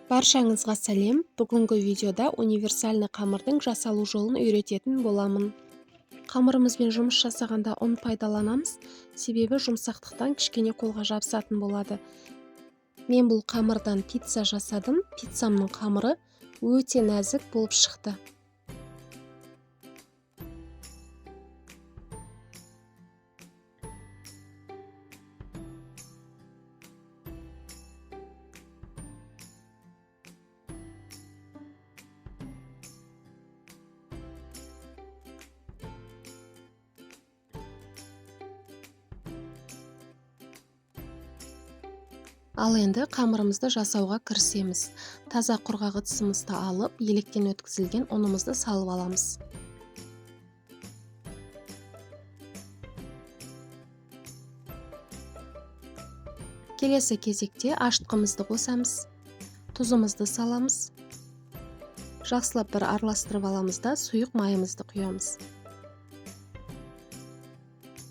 Баршаңызға сәлем. Бүгінгі видеода универсальный қамырдың жасалу жолын үйрететін боламын. Қамырымызбен жұмыс жасағанда ұн пайдаланамыз, себебі жұмсақтықтан кішкене қолға жабысатын болады. Мен бұл қамырдан пицца жасадым. Пиццамның қамыры өте нәзік болып шықты. Ал енді қамырымызды жасауға кірісеміз. Таза құрғақ ыдысымызды алып, електен өткізілген ұнымызды салып аламыз. Келесі кезекте ашытқымызды қосамыз. Тұзымызды саламыз. Жақсылап бір араластырып аламыз да сұйық майымызды құямыз.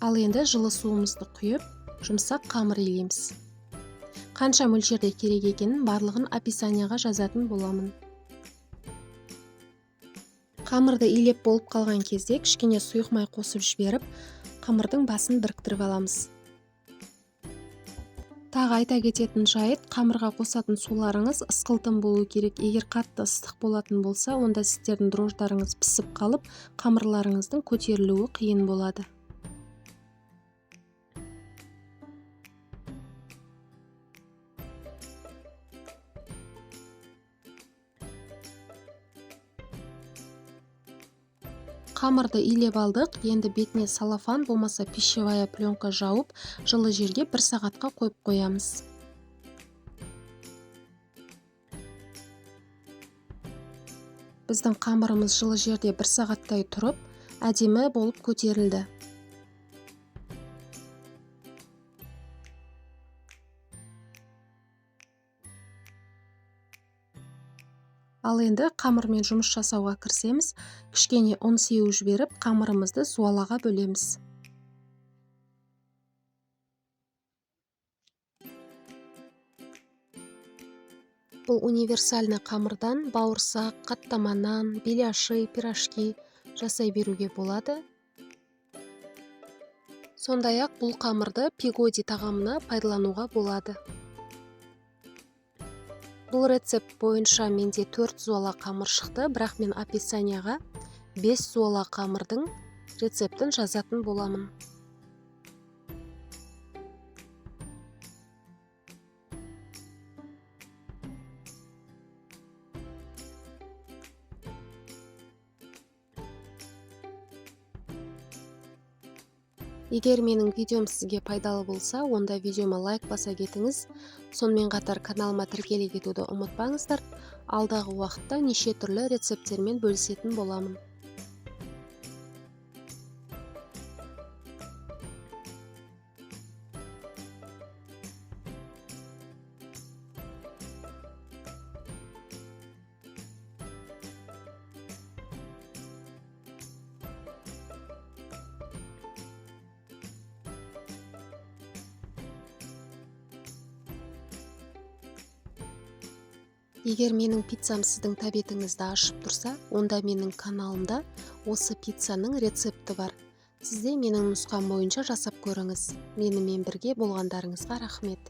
Ал енді жылы суымызды құйып, жұмсақ қамыр илейміз. Қанша мөлшерде керек екенін барлығын описанияға жазатын боламын. Қамырды илеп болып қалған кезде кішкене сұйық май қосып жіберіп, қамырдың басын біріктіріп аламыз. Тағы айта кететін жайт, қамырға қосатын суларыңыз ысқылтым болу керек. Егер қатты ыстық болатын болса, онда сіздердің дрожждарыңыз пісіп қалып, қамырларыңыздың көтерілуі қиын болады. Қамырды илеп алдық, енді бетіне салафан болмаса пищевая пленка жауып, жылы жерге 1 сағатқа қойып қоямыз. Біздің қамырымыз жылы жерде 1 сағаттай тұрып, әдемі болып көтерілді. Ал енді қамырмен жұмыс жасауға кірісеміз. Кішкене ұн сеуіп жіберіп, қамырымызды суалаға бөлеміз. Бұл универсальный қамырдан бауырсақ, қаттама нан, беляши, пирожки жасай беруге болады. Сондай-ақ бұл қамырды пигоди тағамына пайдалануға болады. Бұл рецепт бойынша менде 4 зуала қамыр шықты, бірақ мен описанияға 5 зуала қамырдың рецептін жазатын боламын. Егер менің видеом сізге пайдалы болса, онда видеома лайк баса кетіңіз. Сонымен қатар каналыма тіркеле кетуді ұмытпаңыздар. Алдағы уақытта неше түрлі рецепттермен бөлісетін боламын. Егер менің пиццам сіздің тәбетіңізді ашып тұрса, онда менің каналымда осы пиццаның рецепті бар. Сізде менің нұсқам бойынша жасап көріңіз. Менімен бірге болғандарыңызға рахмет.